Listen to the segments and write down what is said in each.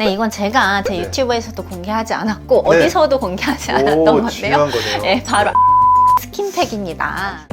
네, 이건 제가 제 네. 유튜브에서도 공개하지 않았고 네. 어디서도 공개하지 않았던 건데요. 중요한 거네요. 네, 바로 스킨팩입니다.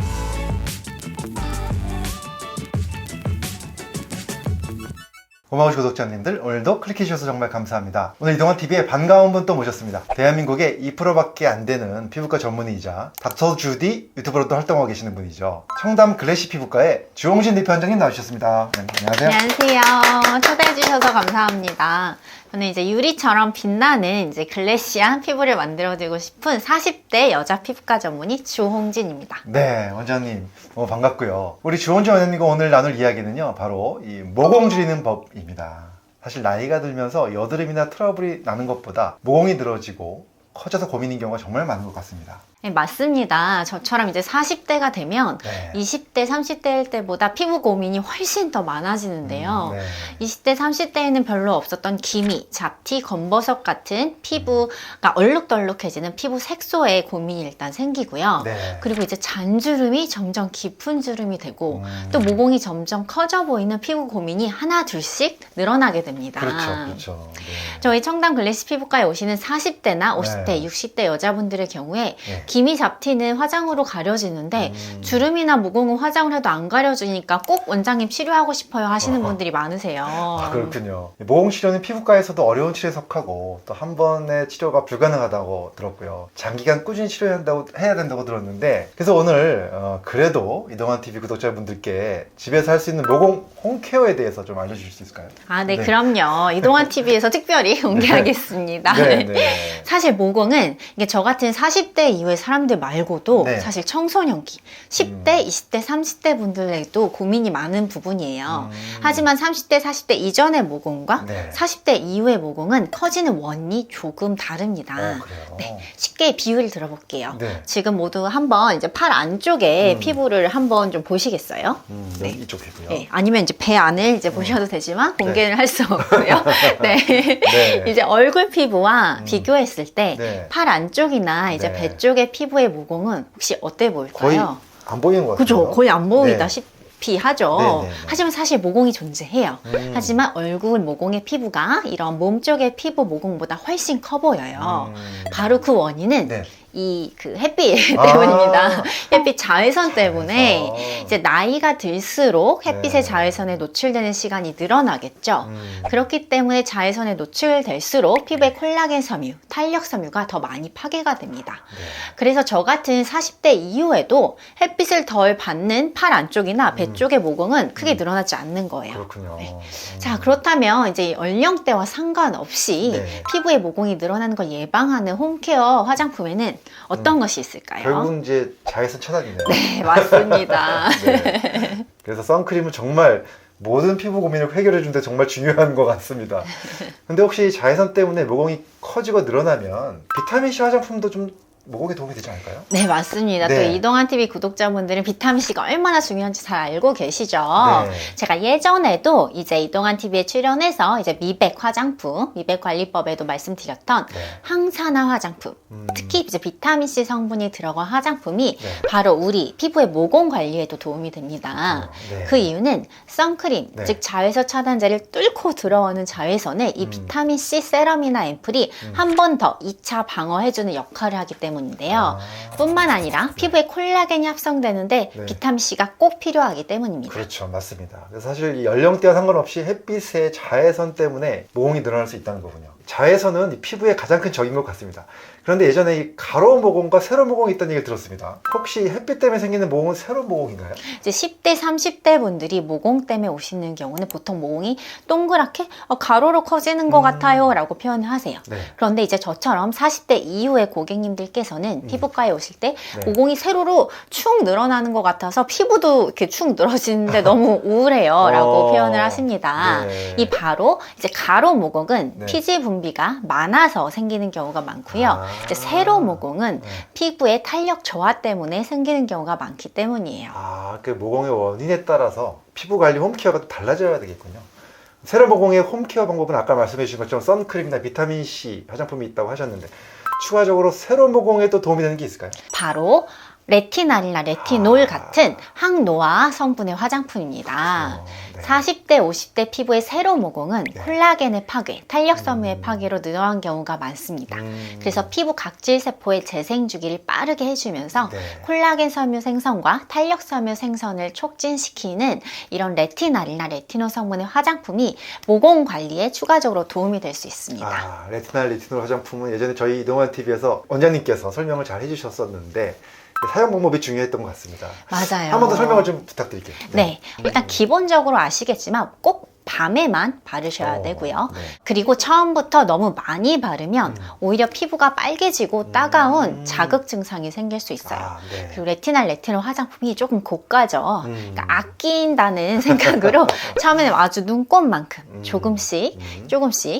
고마우신 구독자님들, 오늘도 클릭해주셔서 정말 감사합니다. 오늘 이동환 TV에 반가운 분 또 모셨습니다. 대한민국의 2%밖에 안 되는 피부과 전문의이자 닥터 주디 유튜버로도 활동하고 계시는 분이죠. 청담 글래시 피부과의 주홍진 대표원장님 나와주셨습니다. 네, 안녕하세요. 안녕하세요. 초대해주셔서 감사합니다. 저는 이제 유리처럼 빛나는 이제 글래시한 피부를 만들어드리고 싶은 40대 여자 피부과 전문의 주홍진입니다. 네, 원장님 반갑고요. 우리 주홍진 원장님과 오늘 나눌 이야기는요, 바로 이 모공 줄이는 법입니다. 사실 나이가 들면서 여드름이나 트러블이 나는 것보다 모공이 늘어지고 커져서 고민인 경우가 정말 많은 것 같습니다. 네, 맞습니다. 저처럼 이제 40대가 되면 네. 20대, 30대일 때보다 피부 고민이 훨씬 더 많아지는데요. 네. 20대, 30대에는 별로 없었던 기미, 잡티, 검버섯 같은 피부가 얼룩덜룩해지는 피부 색소에 고민이 일단 생기고요. 네. 그리고 이제 잔주름이 점점 깊은 주름이 되고 또 모공이 점점 커져 보이는 피부 고민이 하나 둘씩 늘어나게 됩니다. 그렇죠. 네. 저희 청담 글래시 피부과에 오시는 40대나 50대, 네. 60대 여자분들의 경우에 네. 기미 잡티는 화장으로 가려지는데 주름이나 모공은 화장을 해도 안 가려지니까 꼭 원장님 치료하고 싶어요 하시는 분들이 많으세요. 아, 그렇군요. 모공 치료는 피부과에서도 어려운 치료에 속하고 또 한 번의 치료가 불가능하다고 들었고요. 장기간 꾸준히 치료해야 된다고 들었는데, 그래서 오늘 그래도 이동환 TV 구독자분들께 집에서 할 수 있는 모공 홈케어에 대해서 좀 알려주실 수 있을까요? 아, 네, 그럼요. 이동환 TV에서 특별히 공개하겠습니다. 네. 사실 모공은 이게 저 같은 40대 이후의 사람들 말고도 네. 사실 청소년기, 10대, 20대, 30대 분들에도 고민이 많은 부분이에요. 하지만 30대, 40대 이전의 모공과 네. 40대 이후의 모공은 커지는 원인이 조금 다릅니다. 그래요? 네, 쉽게 비유를 들어볼게요. 네. 지금 모두 한번 이제 팔 안쪽에 피부를 한번 좀 보시겠어요? 네. 이쪽 피부요. 네, 아니면 이제 배 안을 이제 보셔도 되지만 공개를 할 수 없고요. 네. 네. 이제 얼굴 피부와 비교했을 때 네. 팔 안쪽이나 이제 네. 배 쪽의 피부의 모공은 혹시 어때 거의 보일까요? 안 보이는 것 같아요. 그죠? 거의 안 네. 보이다시피 하죠. 네. 하지만 사실 모공이 존재해요. 하지만 얼굴 모공의 피부가 이런 몸 쪽의 피부 모공보다 훨씬 커 보여요. 바로 그 원인은 네. 이 그 햇빛 때문입니다. 햇빛 자외선 때문에 자외선. 이제 나이가 들수록 햇빛의 네. 자외선에 노출되는 시간이 늘어나겠죠. 그렇기 때문에 자외선에 노출될수록 피부의 콜라겐 섬유, 탄력 섬유가 더 많이 파괴가 됩니다. 네. 그래서 저 같은 40대 이후에도 햇빛을 덜 받는 팔 안쪽이나 배 쪽의 모공은 크게 늘어나지 않는 거예요. 그렇군요. 네. 자, 그렇다면 이제 연령대와 상관없이 네. 피부의 모공이 늘어나는 걸 예방하는 홈케어 화장품에는 어떤 것이 있을까요? 결국은 이제 자외선 차단이네요. 네, 맞습니다. 네. 그래서 선크림은 정말 모든 피부 고민을 해결해 주는데 정말 중요한 것 같습니다. 근데 혹시 자외선 때문에 모공이 커지고 늘어나면 비타민C 화장품도 좀 모공에 도움이 되지 않을까요? 네, 맞습니다. 네. 또 이동환 TV 구독자분들은 비타민C가 얼마나 중요한지 잘 알고 계시죠? 네. 제가 예전에도 이제 이동환 TV에 출연해서 이제 미백 화장품, 미백 관리법에도 말씀드렸던 네. 항산화 화장품, 특히 이제 비타민C 성분이 들어간 화장품이 네. 바로 우리 피부의 모공 관리에도 도움이 됩니다. 네. 그 이유는 선크림, 네. 즉 자외선 차단제를 뚫고 들어오는 자외선에 이 비타민C 세럼이나 앰플이 한 번 더 2차 방어해주는 역할을 하기 때문인데요. 뿐만 아니라 피부에 콜라겐이 합성되는데 네. 비타민C가 꼭 필요하기 때문입니다. 그렇죠, 맞습니다. 그래서 사실 이 연령대와 상관없이 햇빛의 자외선 때문에 모공이 늘어날 수 있다는 거군요. 자외선은 이 피부의 가장 큰 적인 것 같습니다. 그런데 예전에 이 가로 모공과 세로 모공이 있다는 얘기를 들었습니다. 혹시 햇빛 때문에 생기는 모공은 세로 모공인가요? 이제 10대, 30대 분들이 모공 때문에 오시는 경우는 보통 모공이 동그랗게 가로로 커지는 것 같아요 라고 표현을 하세요. 네. 그런데 이제 저처럼 40대 이후의 고객님들께서는 피부과에 오실 때 네. 모공이 세로로 축 늘어나는 것 같아서 피부도 이렇게 축 늘어지는데 너무 우울해요 라고 표현을 하십니다. 네. 이 바로 이제 가로 모공은 네. 피지 분비가 많아서 생기는 경우가 많고요. 이제 세로 모공은 네. 피부의 탄력 저하 때문에 생기는 경우가 많기 때문이에요. 그 모공의 원인에 따라서 피부 관리 홈케어가 또 달라져야 되겠군요. 세로 모공의 홈케어 방법은 아까 말씀해 주신 것처럼 선크림이나 비타민C 화장품이 있다고 하셨는데 추가적으로 세로 모공에 또 도움이 되는 게 있을까요? 바로 레티날이나 레티놀 같은 항노화 성분의 화장품입니다. 네. 40대, 50대 피부의 세로 모공은 네. 콜라겐의 파괴, 탄력 섬유의 파괴로 늘어난 경우가 많습니다. 그래서 피부 각질 세포의 재생 주기를 빠르게 해주면서 네. 콜라겐 섬유 생성과 탄력 섬유 생성을 촉진시키는 이런 레티날이나 레티놀 성분의 화장품이 모공 관리에 추가적으로 도움이 될 수 있습니다. 레티날, 레티놀 화장품은 예전에 저희 이동환 TV에서 원장님께서 설명을 잘 해주셨었는데 사용 방법이 중요했던 것 같습니다. 맞아요. 한 번 더 설명을 좀 부탁드릴게요. 네, 일단 기본적으로 아시겠지만 꼭 밤에만 바르셔야 되고요. 네. 그리고 처음부터 너무 많이 바르면 오히려 피부가 빨개지고 따가운 자극 증상이 생길 수 있어요. 네. 그리고 레티날, 레티놀 화장품이 조금 고가죠. 그러니까 아낀다는 생각으로 처음에는 아주 눈곱만큼 조금씩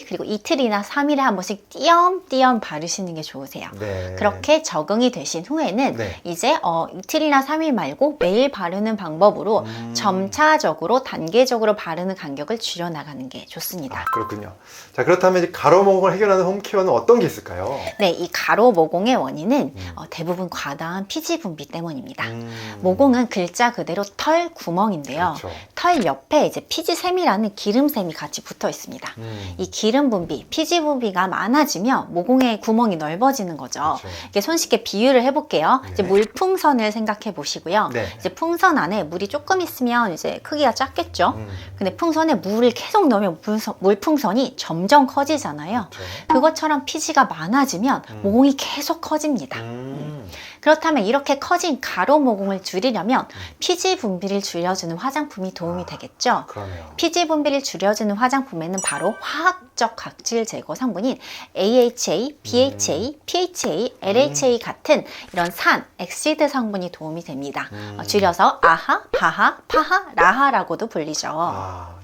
그리고 이틀이나 3일에 한 번씩 띄엄띄엄 바르시는 게 좋으세요. 네. 그렇게 적응이 되신 후에는 네. 이제 이틀이나 3일 말고 매일 바르는 방법으로 점차적으로 단계적으로 바르는 간격을 줄여나가는 게 좋습니다. 그렇군요. 자, 그렇다면 이제 가로 모공을 해결하는 홈케어는 어떤 게 있을까요? 네, 이 가로 모공의 원인은 대부분 과다한 피지 분비 때문입니다. 모공은 글자 그대로 털 구멍인데요. 그렇죠. 털 옆에 이제 피지샘이라는 기름샘이 같이 붙어 있습니다. 이 기름 분비, 피지 분비가 많아지면 모공의 구멍이 넓어지는 거죠. 그렇죠. 이게 손쉽게 비유를 해볼게요. 네. 이제 물풍선을 생각해 보시고요. 네. 이제 풍선 안에 물이 조금 있으면 이제 크기가 작겠죠. 근데 풍선에 물을 계속 넣으면 물풍선이 점점 커지잖아요. 그렇죠. 그것처럼 피지가 많아지면 모공이 계속 커집니다. 그렇다면 이렇게 커진 가로 모공을 줄이려면 피지 분비를 줄여주는 화장품이 도움이 되겠죠. 그러네요. 피지 분비를 줄여주는 화장품에는 바로 화학적 각질 제거 성분인 AHA, BHA, PHA, LHA 같은 이런 산, 엑시드 성분이 도움이 됩니다. 줄여서 아하, 바하, 파하, 라하라고도 불리죠.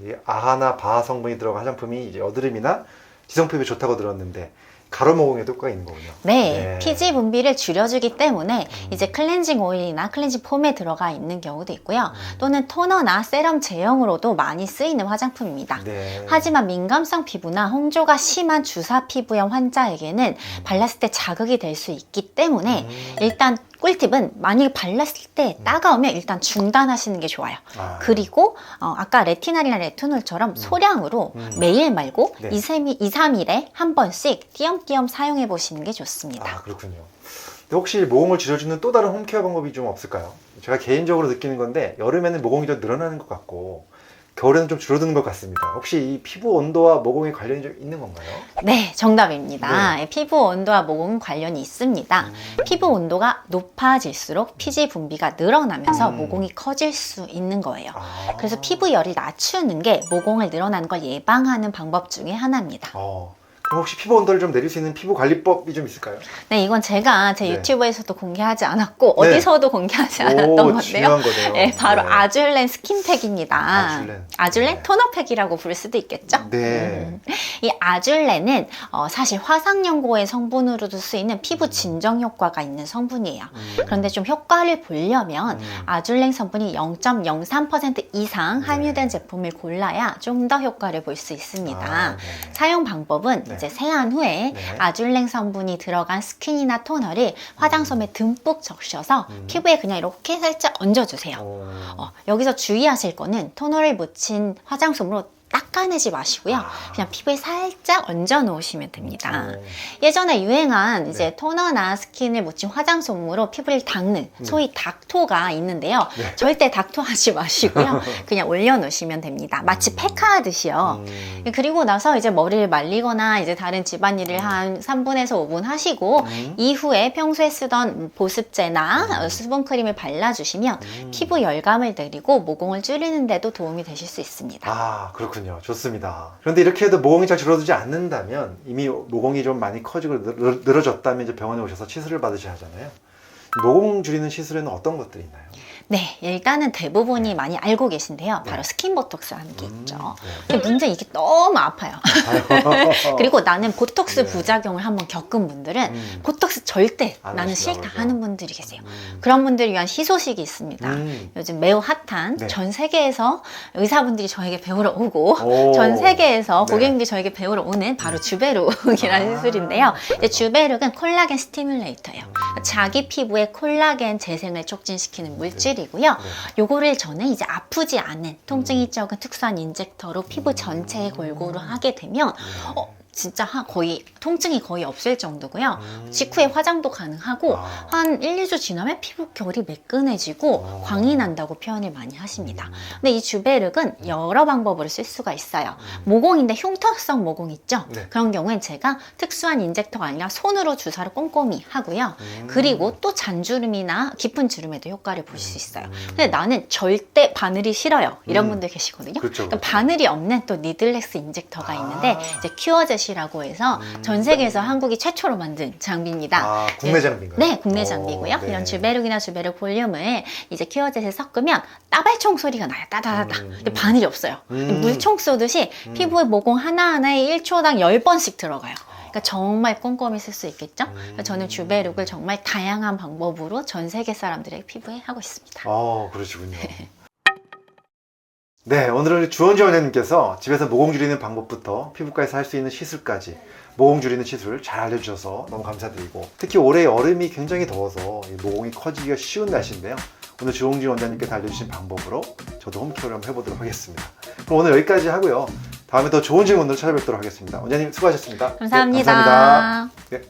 이 아하나 바하 성분이 들어간 화장품이 이제 여드름이나 지성 피부에 좋다고 들었는데 가로 모공에도 효과가 있는 거군요. 네, 피지 분비를 줄여주기 때문에 이제 클렌징 오일이나 클렌징 폼에 들어가 있는 경우도 있고요. 또는 토너나 세럼 제형으로도 많이 쓰이는 화장품입니다. 네. 하지만 민감성 피부나 홍조가 심한 주사 피부염 환자에게는 발랐을 때 자극이 될 수 있기 때문에 일단 꿀팁은 만약에 발랐을 때 따가우면 일단 중단하시는 게 좋아요. 그리고 아까 레티날이나 레티놀처럼 소량으로 매일 말고 네. 2, 3일에 한 번씩 띄엄띄엄 사용해 보시는 게 좋습니다. 그렇군요. 근데 혹시 모공을 줄여주는 또 다른 홈케어 방법이 좀 없을까요? 제가 개인적으로 느끼는 건데 여름에는 모공이 좀 늘어나는 것 같고 겨울에는 좀 줄어드는 것 같습니다. 혹시 이 피부 온도와 모공에 관련이 좀 있는 건가요? 네, 정답입니다. 네. 피부 온도와 모공 관련이 있습니다. 피부 온도가 높아질수록 피지 분비가 늘어나면서 모공이 커질 수 있는 거예요. 그래서 피부열을 낮추는 게 모공을 늘어나는 걸 예방하는 방법 중에 하나입니다. 그럼 혹시 피부 온도를 좀 내릴 수 있는 피부 관리법이 좀 있을까요? 네, 이건 제가 제 네. 유튜브에서도 공개하지 않았고 네. 어디서도 공개하지 않았던 건데요. 중요한 거네요. 네, 바로 네. 아줄렌 스킨팩입니다. 아줄렌 네. 토너팩이라고 부를 수도 있겠죠? 네. 이 아줄렌은 사실 화상 연고의 성분으로도 쓰이는 피부 진정 효과가 있는 성분이에요. 그런데 좀 효과를 보려면 아줄렌 성분이 0.03% 이상 함유된 제품을 골라야 좀 더 효과를 볼 수 있습니다. 사용 방법은 이제 세안 후에 아줄렌 성분이 들어간 스킨이나 토너를 화장솜에 듬뿍 적셔서 피부에 그냥 이렇게 살짝 얹어주세요. 여기서 주의하실 거는 토너를 묻힌 화장솜으로 닦아내지 마시고요. 그냥 피부에 살짝 얹어 놓으시면 됩니다. 예전에 유행한 이제 토너나 스킨을 묻힌 화장솜으로 피부를 닦는 소위 닥토가 있는데요. 절대 닥토하지 마시고요. 그냥 올려 놓으시면 됩니다. 마치 팩하듯이요. 그리고 나서 이제 머리를 말리거나 이제 다른 집안일을 한 3분에서 5분 하시고 이후에 평소에 쓰던 보습제나 수분크림을 발라주시면 피부 열감을 내리고 모공을 줄이는 데도 도움이 되실 수 있습니다. 그렇군요. 좋습니다. 그런데 이렇게 해도 모공이 잘 줄어들지 않는다면 이미 모공이 좀 많이 커지고 늘어졌다면 이제 병원에 오셔서 치료를 받으셔야 하잖아요. 모공 줄이는 시술에는 어떤 것들이 있나요? 네, 일단은 대부분이 많이 알고 계신데요. 바로 스킨 보톡스라는 게 있죠. 근데 문제 이게 너무 아파요. 그리고 나는 보톡스 부작용을 한번 겪은 분들은 보톡스 절대 나는 싫다 하는 분들이 계세요. 그런 분들을 위한 희소식이 있습니다. 요즘 매우 핫한 전 세계에서 의사분들이 저에게 배우러 오고 전 세계에서 고객님들이 저에게 배우러 오는 바로 주베룩이라는 시술인데요. 주베룩은 콜라겐 스티뮬레이터예요. 자기 피부의 콜라겐 재생을 촉진시키는 물질이고요. 요거를 저는 이제 아프지 않은 통증이 적은 특수한 인젝터로 피부 전체에 골고루 하게 되면 진짜 거의 통증이 거의 없을 정도고요. 직후에 화장도 가능하고 한 1, 2주 지나면 피부 결이 매끈해지고 광이 난다고 표현을 많이 하십니다. 근데 이 주베륵은 여러 방법으로 쓸 수가 있어요. 모공인데 흉터성 모공 있죠? 네. 그런 경우엔 제가 특수한 인젝터가 아니라 손으로 주사를 꼼꼼히 하고요. 그리고 또 잔주름이나 깊은 주름에도 효과를 볼 수 있어요. 근데 나는 절대 바늘이 싫어요. 이런 분들 계시거든요. 그렇죠, 그러니까 그렇죠. 바늘이 없는 또 니들렉스 인젝터가 있는데 이제 큐어젯이라고 해서 전 세계에서 한국이 최초로 만든 장비입니다. 국내 장비인가요? 네, 국내 장비고요. 네. 이런 주베륵이나 주베륵 볼륨을 이제 큐어젯에 섞으면 따발총 소리가 나요. 따다다다. 근데 바늘이 없어요. 물총 쏘듯이 피부의 모공 하나하나에 1초당 10번씩 들어가요. 그러니까 정말 꼼꼼히 쓸 수 있겠죠? 그래서 저는 주베륵을 정말 다양한 방법으로 전 세계 사람들의 피부에 하고 있습니다. 그러시군요. 네, 오늘은 주원지 원장님께서 집에서 모공 줄이는 방법부터 피부과에서 할 수 있는 시술까지 모공 줄이는 시술을 잘 알려주셔서 너무 감사드리고, 특히 올해 여름이 굉장히 더워서 이 모공이 커지기가 쉬운 날씨인데요. 오늘 주홍진 원장님께서 알려주신 방법으로 저도 홈케어를 한번 해보도록 하겠습니다. 그럼 오늘 여기까지 하고요. 다음에 더 좋은 질문으로 찾아뵙도록 하겠습니다. 원장님 수고하셨습니다. 감사합니다. 네, 감사합니다. 네.